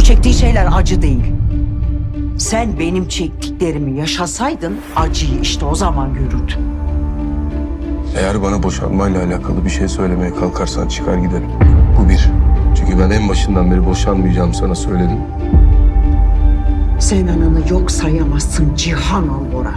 Bu çektiği şeyler acı değil. Sen benim çektiklerimi yaşasaydın acıyı işte o zaman görürdün. Eğer bana boşanmayla alakalı bir şey söylemeye kalkarsan çıkar giderim. Bu bir. Çünkü ben en başından beri boşanmayacağımı sana söyledim. Sen ananı yok sayamazsın Cihan Albora.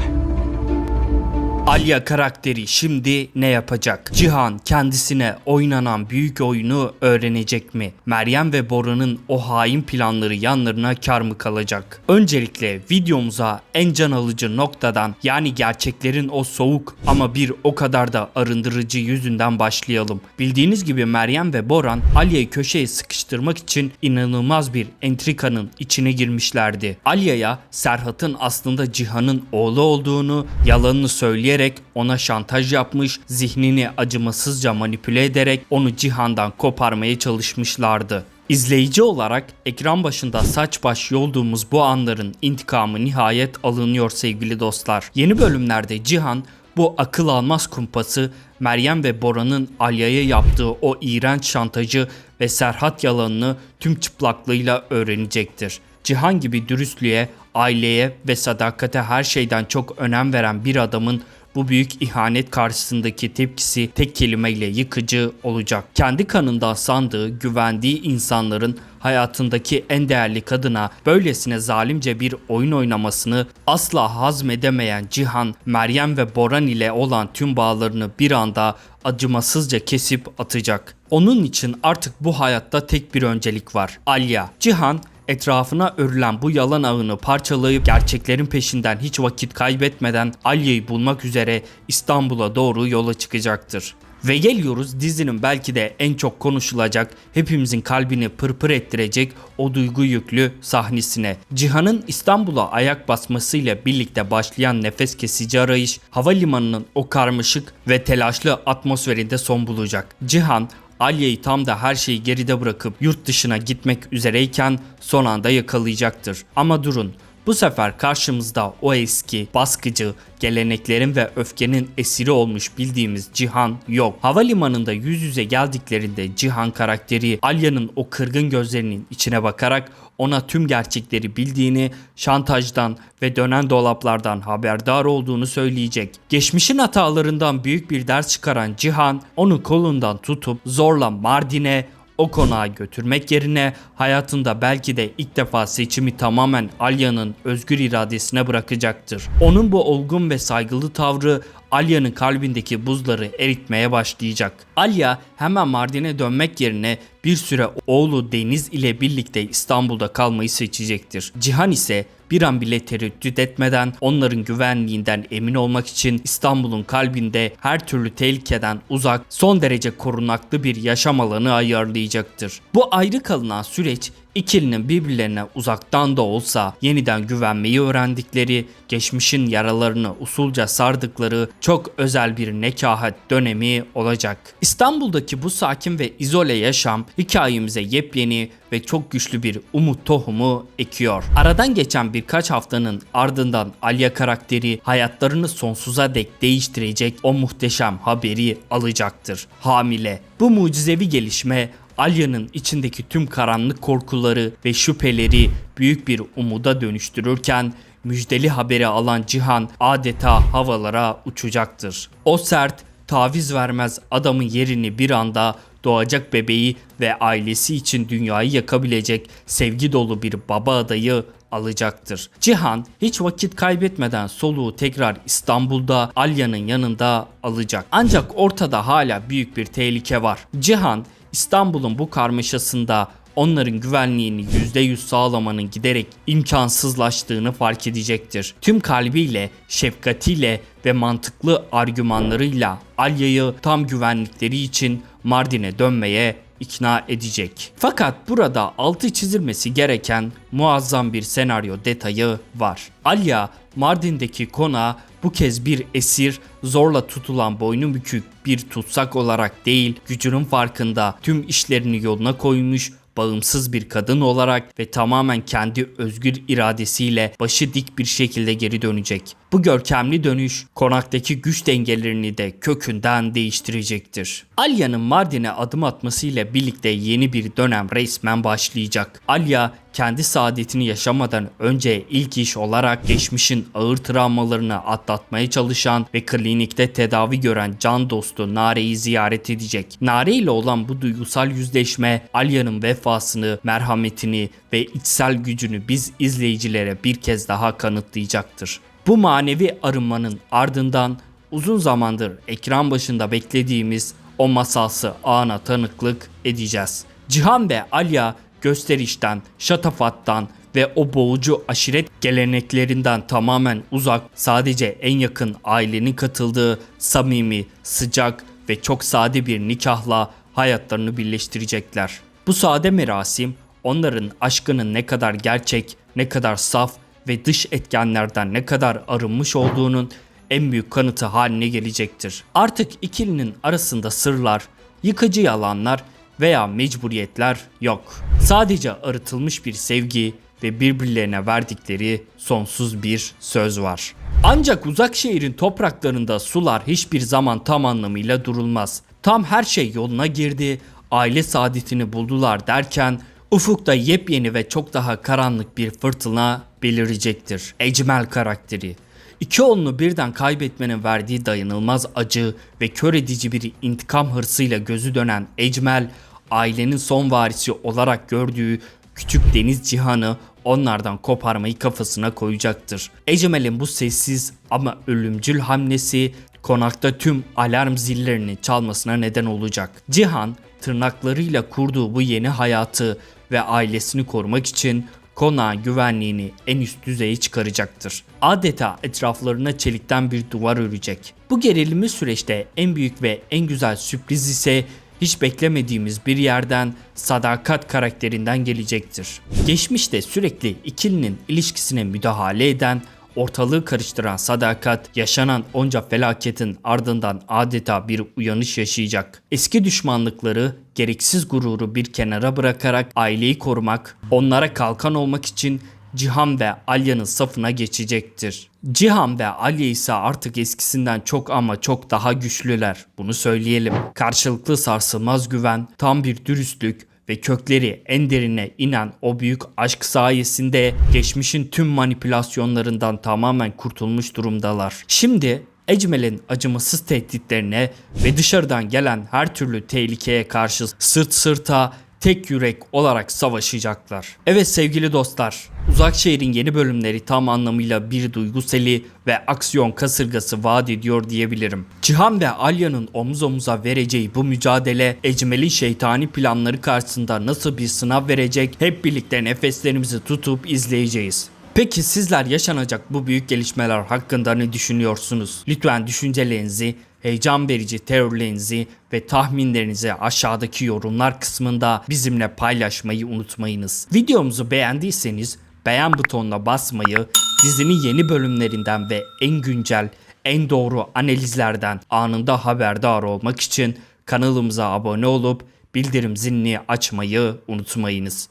Alya karakteri şimdi ne yapacak? Cihan kendisine oynanan büyük oyunu öğrenecek mi? Meryem ve Bora'nın o hain planları yanlarına kar mı kalacak? Öncelikle videomuza en can alıcı noktadan, yani gerçeklerin o soğuk ama bir o kadar da arındırıcı yüzünden başlayalım. Bildiğiniz gibi Meryem ve Boran Alya'yı köşeye sıkıştırmak için inanılmaz bir entrikanın içine girmişlerdi. Alya'ya Serhat'ın aslında Cihan'ın oğlu olduğunu yalanını söyleyerek ona şantaj yapmış, zihnini acımasızca manipüle ederek onu Cihan'dan koparmaya çalışmışlardı. İzleyici olarak ekran başında saç baş yolduğumuz bu anların intikamı nihayet alınıyor sevgili dostlar. Yeni bölümlerde Cihan bu akıl almaz kumpası Meryem ve Bora'nın Alya'ya yaptığı o iğrenç şantajı ve Serhat yalanını tüm çıplaklığıyla öğrenecektir. Cihan gibi dürüstlüğe, aileye ve sadakate her şeyden çok önem veren bir adamın bu büyük ihanet karşısındaki tepkisi tek kelimeyle yıkıcı olacak. Kendi kanından sandığı, güvendiği insanların hayatındaki en değerli kadına böylesine zalimce bir oyun oynamasını asla hazmedemeyen Cihan, Meryem ve Boran ile olan tüm bağlarını bir anda acımasızca kesip atacak. Onun için artık bu hayatta tek bir öncelik var: Alya. Cihan etrafına örülen bu yalan ağını parçalayıp gerçeklerin peşinden hiç vakit kaybetmeden Alya'yı bulmak üzere İstanbul'a doğru yola çıkacaktır. Ve geliyoruz dizinin belki de en çok konuşulacak, hepimizin kalbini pırpır ettirecek o duygu yüklü sahnesine. Cihan'ın İstanbul'a ayak basmasıyla birlikte başlayan nefes kesici arayış, havalimanının o karmaşık ve telaşlı atmosferinde son bulacak. Cihan, Alya'yı tam da her şeyi geride bırakıp yurt dışına gitmek üzereyken son anda yakalayacaktır. Ama durun, bu sefer karşımızda o eski, baskıcı, geleneklerin ve öfkenin esiri olmuş bildiğimiz Cihan yok. Havalimanında yüz yüze geldiklerinde Cihan karakteri Alya'nın o kırgın gözlerinin içine bakarak ona tüm gerçekleri bildiğini, şantajdan ve dönen dolaplardan haberdar olduğunu söyleyecek. Geçmişin hatalarından büyük bir ders çıkaran Cihan onu kolundan tutup zorla Mardin'e, o konağa götürmek yerine hayatında belki de ilk defa seçimi tamamen Alya'nın özgür iradesine bırakacaktır. Onun bu olgun ve saygılı tavrı Alya'nın kalbindeki buzları eritmeye başlayacak. Alya hemen Mardin'e dönmek yerine bir süre oğlu Deniz ile birlikte İstanbul'da kalmayı seçecektir. Cihan ise bir an bile tereddüt etmeden onların güvenliğinden emin olmak için İstanbul'un kalbinde her türlü tehlikeden uzak, son derece korunaklı bir yaşam alanı ayarlayacaktır. Bu ayrı kalınan süreç İkilinin birbirlerine uzaktan da olsa yeniden güvenmeyi öğrendikleri, geçmişin yaralarını usulca sardıkları çok özel bir nekahat dönemi olacak. İstanbul'daki bu sakin ve izole yaşam hikayemize yepyeni ve çok güçlü bir umut tohumu ekiyor. Aradan geçen birkaç haftanın ardından Alya karakteri hayatlarını sonsuza dek değiştirecek o muhteşem haberi alacaktır: hamile. Bu mucizevi gelişme Alya'nın içindeki tüm karanlık korkuları ve şüpheleri büyük bir umuda dönüştürürken müjdeli haberi alan Cihan adeta havalara uçacaktır. O sert, taviz vermez adamın yerini bir anda doğacak bebeği ve ailesi için dünyayı yakabilecek sevgi dolu bir baba adayı alacaktır. Cihan hiç vakit kaybetmeden soluğu tekrar İstanbul'da Alya'nın yanında alacak. Ancak ortada hala büyük bir tehlike var. Cihan İstanbul'un bu karmaşasında onların güvenliğini %100 sağlamanın giderek imkansızlaştığını fark edecektir. Tüm kalbiyle, şefkatiyle ve mantıklı argümanlarıyla Alya'yı tam güvenlikleri için Mardin'e dönmeye ikna edecek. Fakat burada altı çizilmesi gereken muazzam bir senaryo detayı var. Alya Mardin'deki konağa bu kez bir esir, zorla tutulan boynu bükük bir tutsak olarak değil, gücünün farkında tüm işlerini yoluna koymuş, bağımsız bir kadın olarak ve tamamen kendi özgür iradesiyle başı dik bir şekilde geri dönecek. Bu görkemli dönüş konaktaki güç dengelerini de kökünden değiştirecektir. Alya'nın Mardin'e adım atmasıyla birlikte yeni bir dönem resmen başlayacak. Alya kendi saadetini yaşamadan önce ilk iş olarak geçmişin ağır travmalarını atlatmaya çalışan ve klinikte tedavi gören can dostu Nare'yi ziyaret edecek. Nare ile olan bu duygusal yüzleşme Alya'nın vefasını, merhametini ve içsel gücünü biz izleyicilere bir kez daha kanıtlayacaktır. Bu manevi arınmanın ardından uzun zamandır ekran başında beklediğimiz o masalsı ana tanıklık edeceğiz. Cihan ve Alya gösterişten, şatafattan ve o boğucu aşiret geleneklerinden tamamen uzak, sadece en yakın ailenin katıldığı samimi, sıcak ve çok sade bir nikahla hayatlarını birleştirecekler. Bu sade merasim onların aşkının ne kadar gerçek, ne kadar saf ve dış etkenlerden ne kadar arınmış olduğunun en büyük kanıtı haline gelecektir. Artık ikilinin arasında sırlar, yıkıcı yalanlar veya mecburiyetler yok. Sadece arıtılmış bir sevgi ve birbirlerine verdikleri sonsuz bir söz var. Ancak uzak şehrin topraklarında sular hiçbir zaman tam anlamıyla durulmaz. Tam her şey yoluna girdi, aile saadetini buldular derken ufukta yepyeni ve çok daha karanlık bir fırtına belirecektir. Ecmel karakteri. İki oğlunu birden kaybetmenin verdiği dayanılmaz acı ve kör edici bir intikam hırsıyla gözü dönen Ecmel, ailenin son varisi olarak gördüğü küçük Deniz Cihan'ı onlardan koparmayı kafasına koyacaktır. Ecmel'in bu sessiz ama ölümcül hamlesi konakta tüm alarm zillerini çalmasına neden olacak. Cihan, tırnaklarıyla kurduğu bu yeni hayatı ve ailesini korumak için konağın güvenliğini en üst düzeye çıkaracaktır. Adeta etraflarına çelikten bir duvar örecek. Bu gerilimli süreçte en büyük ve en güzel sürpriz ise hiç beklemediğimiz bir yerden Sadakat karakterinden gelecektir. Geçmişte sürekli ikilinin ilişkisine müdahale eden, ortalığı karıştıran Sadakat, yaşanan onca felaketin ardından adeta bir uyanış yaşayacak. Eski düşmanlıkları, gereksiz gururu bir kenara bırakarak aileyi korumak, onlara kalkan olmak için Cihan ve Alya'nın safına geçecektir. Cihan ve Alya ise artık eskisinden çok ama çok daha güçlüler. Bunu söyleyelim. Karşılıklı sarsılmaz güven, tam bir dürüstlük ve kökleri en derine inen o büyük aşk sayesinde geçmişin tüm manipülasyonlarından tamamen kurtulmuş durumdalar. Şimdi Ecmel'in acımasız tehditlerine ve dışarıdan gelen her türlü tehlikeye karşı sırt sırta tek yürek olarak savaşacaklar. Evet sevgili dostlar, Uzakşehir'in yeni bölümleri tam anlamıyla bir duyguseli ve aksiyon kasırgası vaat ediyor diyebilirim. Cihan ve Alya'nın omuz omuza vereceği bu mücadele Ecmel'in şeytani planları karşısında nasıl bir sınav verecek, hep birlikte nefeslerimizi tutup izleyeceğiz. Peki sizler yaşanacak bu büyük gelişmeler hakkında ne düşünüyorsunuz? Lütfen düşüncelerinizi, heyecan verici teorilerinizi ve tahminlerinizi aşağıdaki yorumlar kısmında bizimle paylaşmayı unutmayınız. Videomuzu beğendiyseniz beğen butonuna basmayı, dizinin yeni bölümlerinden ve en güncel, en doğru analizlerden anında haberdar olmak için kanalımıza abone olup bildirim zilini açmayı unutmayınız.